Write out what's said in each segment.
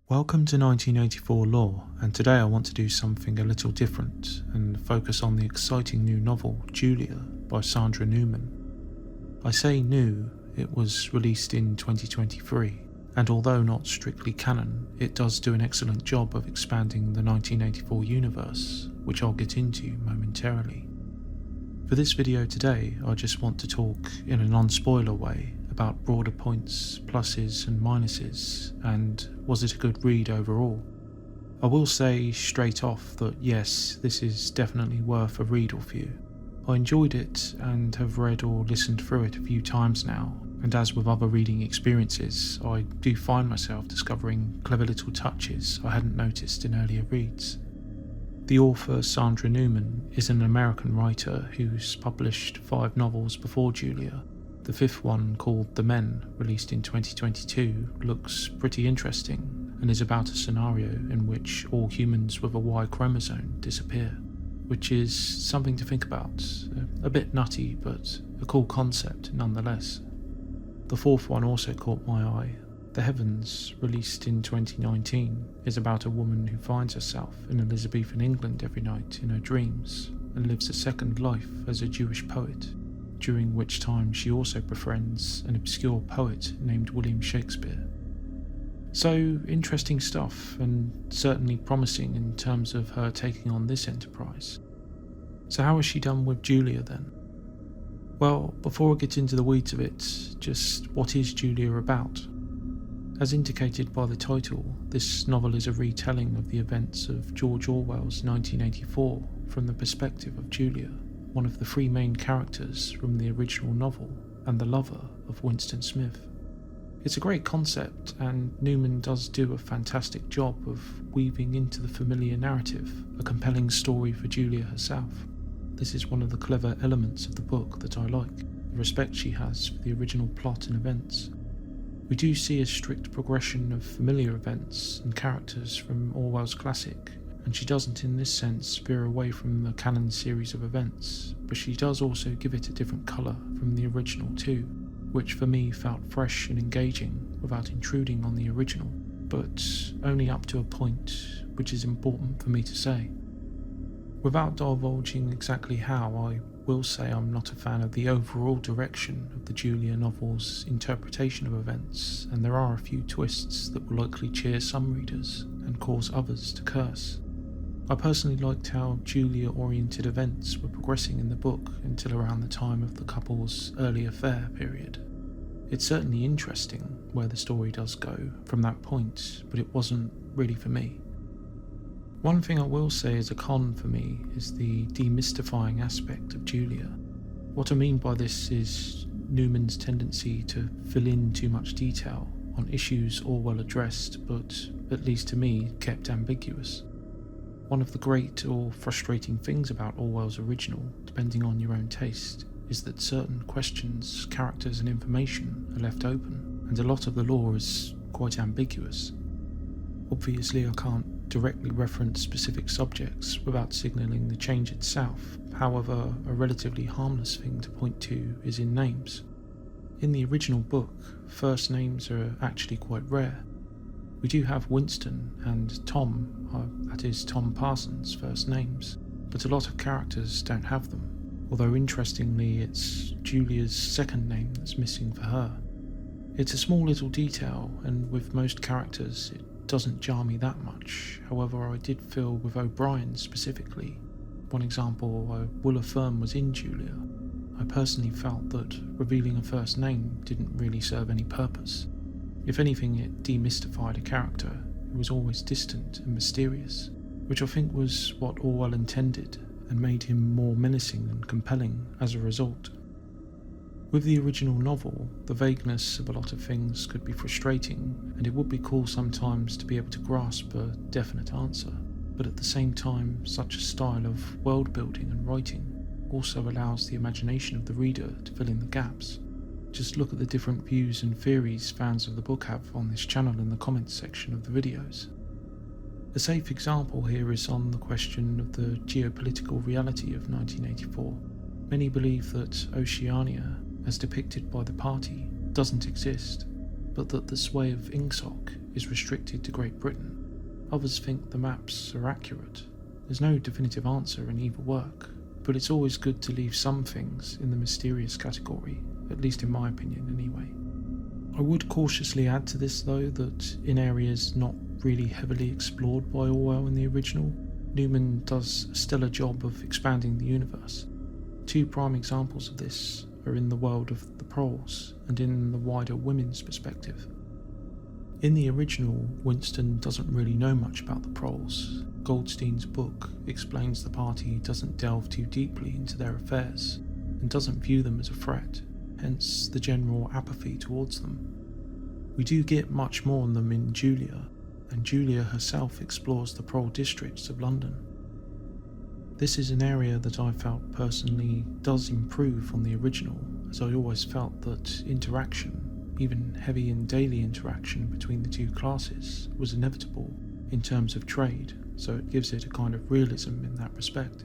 Welcome to 1984 Lore, and today I want to do something a little different and focus on the exciting new novel Julia by Sandra Newman. I say new, it was released in 2023, and although not strictly canon, it does do an excellent job of expanding the 1984 universe, which I'll get into momentarily. For this video today, I just want to talk in a non-spoiler way about broader points, pluses and minuses, and was it a good read overall. I will say straight off that yes, this is definitely worth a read or few. I enjoyed it and have read or listened through it a few times now, and as with other reading experiences, I do find myself discovering clever little touches I hadn't noticed in earlier reads. The author Sandra Newman is an American writer who's published 5 novels before Julia. The 5th one, called The Men, released in 2022, looks pretty interesting and is about a scenario in which all humans with a Y chromosome disappear, which is something to think about. A bit nutty, but a cool concept nonetheless. The 4th one also caught my eye. The Heavens, released in 2019, is about a woman who finds herself in Elizabethan England every night in her dreams and lives a second life as a Jewish poet, during which time she also befriends an obscure poet named William Shakespeare. So interesting stuff, and certainly promising in terms of her taking on this enterprise. So how has she done with Julia then? Well, before I get into the weeds of it, just what is Julia about? As indicated by the title, this novel is a retelling of the events of George Orwell's 1984 from the perspective of Julia, one of the 3 main characters from the original novel and the lover of Winston Smith. It's a great concept, and Newman does do a fantastic job of weaving into the familiar narrative a compelling story for Julia herself. This is one of the clever elements of the book that I like, the respect she has for the original plot and events. We do see a strict progression of familiar events and characters from Orwell's classic, and she doesn't in this sense veer away from the canon series of events, but she does also give it a different colour from the original too, which for me felt fresh and engaging without intruding on the original, but only up to a point which is important for me to say. Without divulging exactly how, I will say I'm not a fan of the overall direction of the Julia novel's interpretation of events, and there are a few twists that will likely cheer some readers and cause others to curse. I personally liked how Julia-oriented events were progressing in the book until around the time of the couple's early affair period. It's certainly interesting where the story does go from that point, but it wasn't really for me. One thing I will say as a con for me is the demystifying aspect of Julia. What I mean by this is Newman's tendency to fill in too much detail on issues Orwell addressed, but, at least to me, kept ambiguous. One of the great or frustrating things about Orwell's original, depending on your own taste, is that certain questions, characters and information are left open, and a lot of the lore is quite ambiguous. Obviously I can't directly reference specific subjects without signalling the change itself. However, a relatively harmless thing to point to is in names. In the original book, first names are actually quite rare. We do have Winston and Tom, that is Tom Parsons' first names, but a lot of characters don't have them, although interestingly it's Julia's second name that's missing for her. It's a small little detail, and with most characters it doesn't jar me that much. However, I did feel with O'Brien specifically. One example I will affirm was in Julia. I personally felt that revealing a first name didn't really serve any purpose. If anything, it demystified a character who was always distant and mysterious, which I think was what Orwell intended and made him more menacing and compelling as a result. With the original novel, the vagueness of a lot of things could be frustrating, and it would be cool sometimes to be able to grasp a definite answer, but at the same time, such a style of world building and writing also allows the imagination of the reader to fill in the gaps. Just look at the different views and theories fans of the book have on this channel in the comments section of the videos. A safe example here is on the question of the geopolitical reality of 1984. Many believe that Oceania, as depicted by the party, doesn't exist, but that the sway of Ingsoc is restricted to Great Britain. Others think the maps are accurate. There's no definitive answer in either work, but it's always good to leave some things in the mysterious category, at least in my opinion anyway. I would cautiously add to this though that in areas not really heavily explored by Orwell in the original, Newman does a stellar job of expanding the universe. Two prime examples of this are in the world of the proles and in the wider women's perspective. In the original, Winston doesn't really know much about the proles. Goldstein's book explains the party doesn't delve too deeply into their affairs and doesn't view them as a threat, hence the general apathy towards them. We do get much more on them in Julia, and Julia herself explores the prole districts of London. This is an area that I felt personally does improve on the original, as I always felt that interaction, even heavy and daily interaction between the two classes, was inevitable in terms of trade, so it gives it a kind of realism in that respect.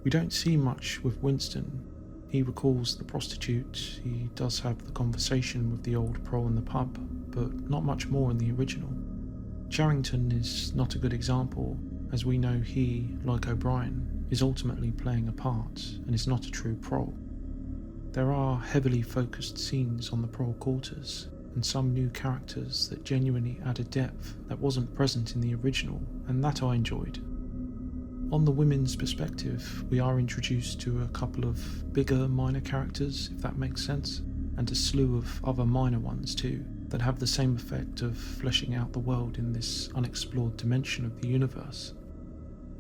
We don't see much with Winston. He recalls the prostitute, he does have the conversation with the old prole in the pub, but not much more in the original. Charrington is not a good example, as we know he, like O'Brien, is ultimately playing a part and is not a true prole. There are heavily focused scenes on the prole quarters, and some new characters that genuinely add a depth that wasn't present in the original, and that I enjoyed. On the women's perspective, we are introduced to a couple of bigger minor characters, if that makes sense, and a slew of other minor ones too, that have the same effect of fleshing out the world in this unexplored dimension of the universe.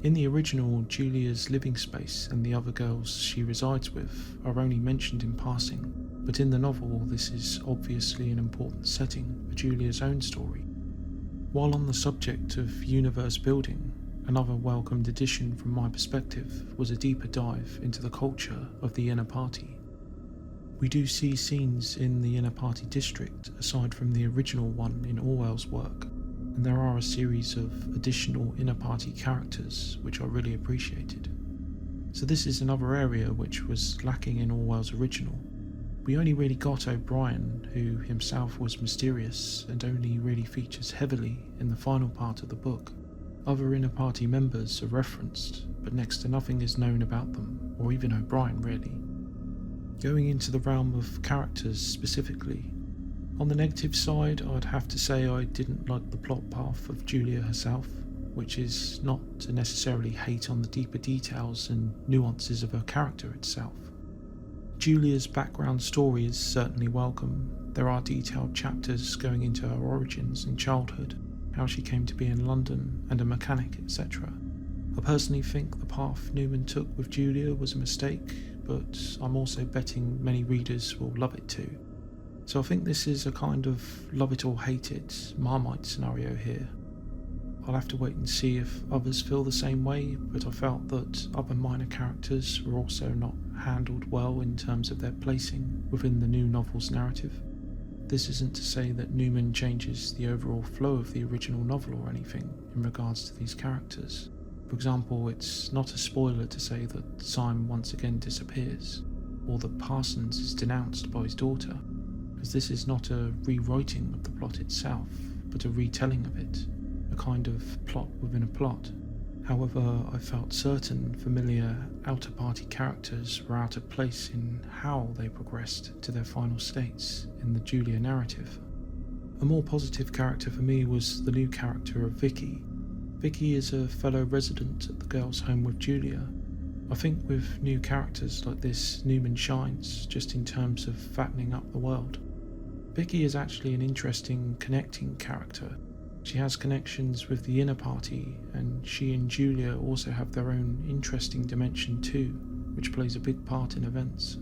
In the original, Julia's living space and the other girls she resides with are only mentioned in passing, but in the novel this is obviously an important setting for Julia's own story. While on the subject of universe building, another welcomed addition from my perspective was a deeper dive into the culture of the inner party. We do see scenes in the inner party district aside from the original one in Orwell's work, and there are a series of additional inner party characters which I really appreciated. So this is another area which was lacking in Orwell's original. We only really got O'Brien, who himself was mysterious and only really features heavily in the final part of the book. Other inner party members are referenced, but next to nothing is known about them, or even O'Brien really. Going into the realm of characters specifically, on the negative side, I'd have to say I didn't like the plot path of Julia herself, which is not to necessarily hate on the deeper details and nuances of her character itself. Julia's background story is certainly welcome. There are detailed chapters going into her origins and childhood, how she came to be in London and a mechanic, etc. I personally think the path Newman took with Julia was a mistake, but I'm also betting many readers will love it too. So I think this is a kind of love it or hate it Marmite scenario here. I'll have to wait and see if others feel the same way, but I felt that other minor characters were also not handled well in terms of their placing within the new novel's narrative. This isn't to say that Newman changes the overall flow of the original novel or anything in regards to these characters. For example, it's not a spoiler to say that Syme once again disappears, or that Parsons is denounced by his daughter, as this is not a rewriting of the plot itself, but a retelling of it, a kind of plot within a plot. However, I felt certain familiar outer party characters were out of place in how they progressed to their final states in the Julia narrative. A more positive character for me was the new character of Vicky. Vicky is a fellow resident at the girls' home with Julia. I think with new characters like this, Newman shines just in terms of fattening up the world. Vicky is actually an interesting connecting character. She has connections with the inner party, and she and Julia also have their own interesting dimension too, which plays a big part in events.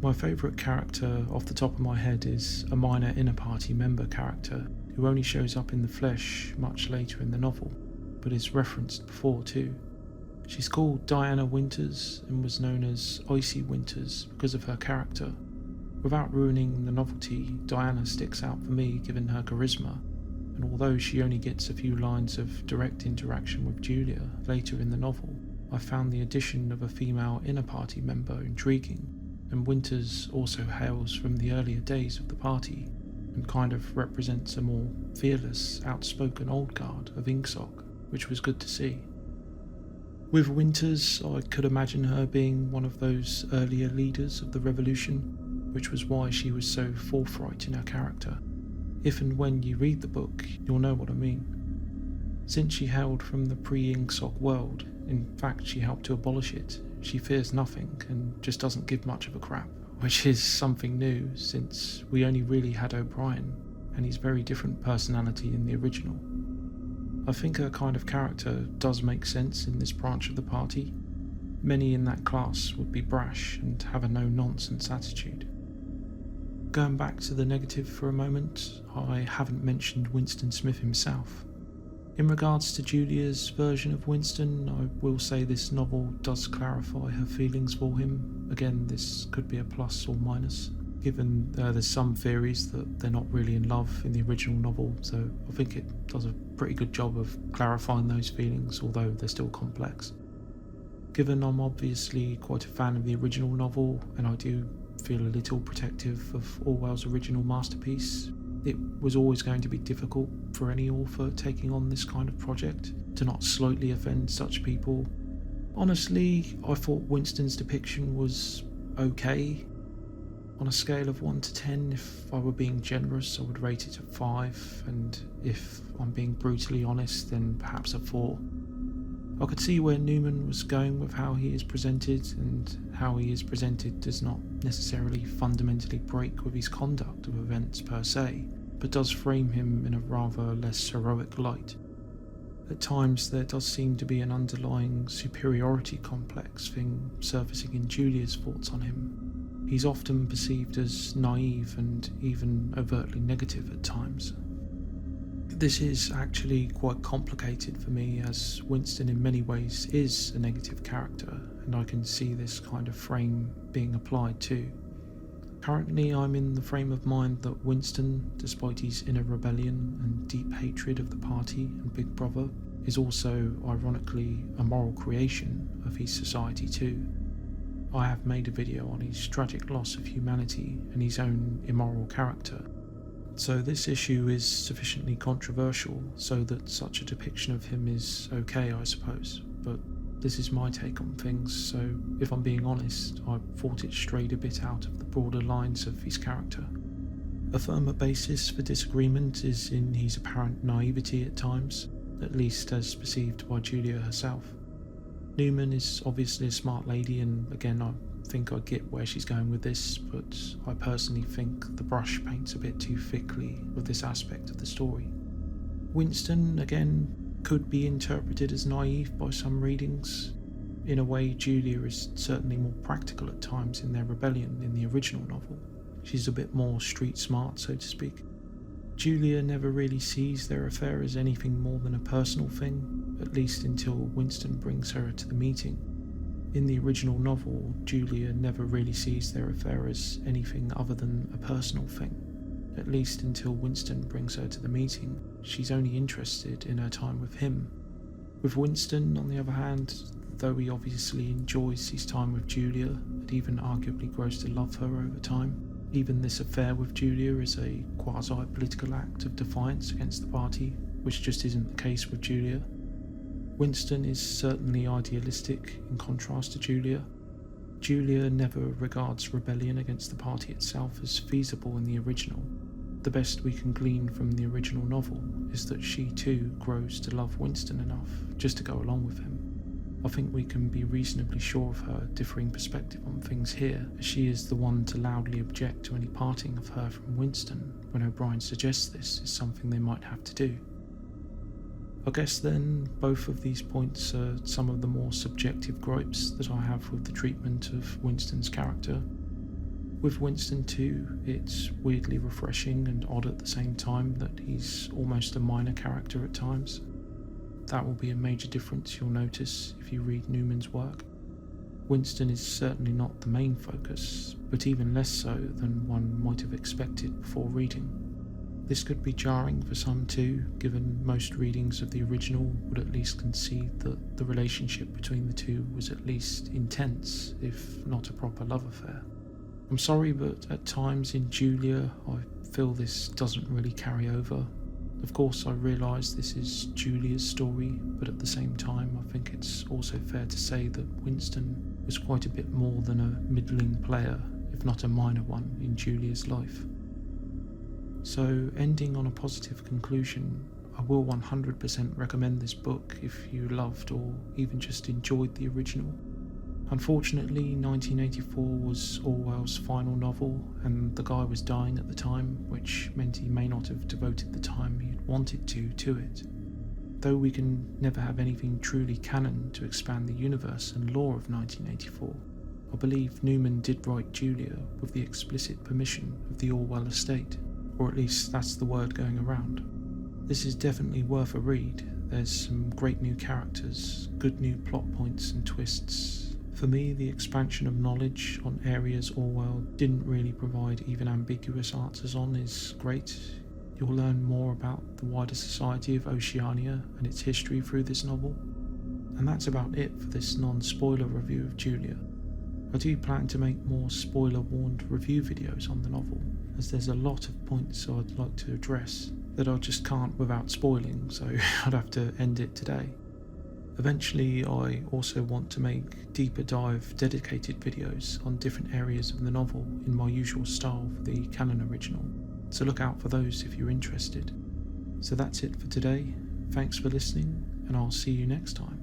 My favourite character off the top of my head is a minor inner party member character who only shows up in the flesh much later in the novel, but is referenced before too. She's called Diana Winters and was known as Icy Winters because of her character. Without ruining the novelty, Diana sticks out for me given her charisma, and although she only gets a few lines of direct interaction with Julia later in the novel, I found the addition of a female inner party member intriguing, and Winters also hails from the earlier days of the party, and kind of represents a more fearless, outspoken old guard of Ingsoc, which was good to see. With Winters, I could imagine her being one of those earlier leaders of the revolution, which was why she was so forthright in her character. If and when you read the book, you'll know what I mean. Since she hailed from the pre-Ingsoc world, in fact she helped to abolish it, she fears nothing and just doesn't give much of a crap, which is something new since we only really had O'Brien and his very different personality in the original. I think her kind of character does make sense in this branch of the party. Many in that class would be brash and have a no-nonsense attitude. Going back to the negative for a moment, I haven't mentioned Winston Smith himself. In regards to Julia's version of Winston, I will say this novel does clarify her feelings for him. Again, this could be a plus or minus, given there's some theories that they're not really in love in the original novel, so I think it does a pretty good job of clarifying those feelings, although they're still complex. Given I'm obviously quite a fan of the original novel, and I do feel a little protective of Orwell's original masterpiece, it was always going to be difficult for any author taking on this kind of project to not slightly offend such people. Honestly, I thought Winston's depiction was okay. On a scale of 1 to 10, if I were being generous, I would rate it a 5, and if I'm being brutally honest, then perhaps a 4. I could see where Newman was going with how he is presented, and how he is presented does not necessarily fundamentally break with his conduct of events per se, but does frame him in a rather less heroic light. At times there does seem to be an underlying superiority complex thing surfacing in Julia's thoughts on him. He's often perceived as naive and even overtly negative at times. This is actually quite complicated for me, as Winston in many ways is a negative character, and I can see this kind of frame being applied too. Currently I'm in the frame of mind that Winston, despite his inner rebellion and deep hatred of the party and Big Brother, is also ironically a moral creation of his society too. I have made a video on his tragic loss of humanity and his own immoral character, so this issue is sufficiently controversial so that such a depiction of him is okay, I suppose, but this is my take on things, so if I'm being honest, I thought it strayed a bit out of the broader lines of his character. A firmer basis for disagreement is in his apparent naivety at times, at least as perceived by Julia herself. Newman is obviously a smart lady, and again I think I get where she's going with this, but I personally think the brush paints a bit too thickly with this aspect of the story. Winston, again, could be interpreted as naive by some readings. In a way, Julia is certainly more practical at times in their rebellion in the original novel. She's a bit more street smart, so to speak. Julia never really sees their affair as anything more than a personal thing, at least until Winston brings her to the meeting. In the original novel, Julia never really sees their affair as anything other than a personal thing. At least until Winston brings her to the meeting, she's only interested in her time with him. With Winston, on the other hand, though he obviously enjoys his time with Julia, and even arguably grows to love her over time, even this affair with Julia is a quasi-political act of defiance against the party, which just isn't the case with Julia. Winston is certainly idealistic in contrast to Julia. Julia never regards rebellion against the party itself as feasible in the original. The best we can glean from the original novel is that she too grows to love Winston enough just to go along with him. I think we can be reasonably sure of her differing perspective on things here, as she is the one to loudly object to any parting of her from Winston when O'Brien suggests this is something they might have to do. I guess then both of these points are some of the more subjective gripes that I have with the treatment of Winston's character. With Winston too, it's weirdly refreshing and odd at the same time that he's almost a minor character at times. That will be a major difference you'll notice if you read Newman's work. Winston is certainly not the main focus, but even less so than one might have expected before reading. This could be jarring for some too, given most readings of the original would at least concede that the relationship between the two was at least intense, if not a proper love affair. I'm sorry, but at times in Julia I feel this doesn't really carry over. Of course, I realise this is Julia's story, but at the same time, I think it's also fair to say that Winston was quite a bit more than a middling player, if not a minor one, in Julia's life. So, ending on a positive conclusion, I will 100% recommend this book if you loved or even just enjoyed the original. Unfortunately, 1984 was Orwell's final novel, and the guy was dying at the time, which meant he may not have devoted the time he'd wanted to it. Though we can never have anything truly canon to expand the universe and lore of 1984, I believe Newman did write Julia with the explicit permission of the Orwell estate, or at least that's the word going around. This is definitely worth a read. There's some great new characters, good new plot points and twists. For me, the expansion of knowledge on areas Orwell didn't really provide even ambiguous answers on is great. You'll learn more about the wider society of Oceania and its history through this novel. And that's about it for this non-spoiler review of Julia. I do plan to make more spoiler-warned review videos on the novel, as there's a lot of points I'd like to address that I just can't without spoiling, so I'd have to end it today. Eventually, I also want to make deeper dive dedicated videos on different areas of the novel in my usual style for the canon original, so look out for those if you're interested. So that's it for today. Thanks for listening, and I'll see you next time.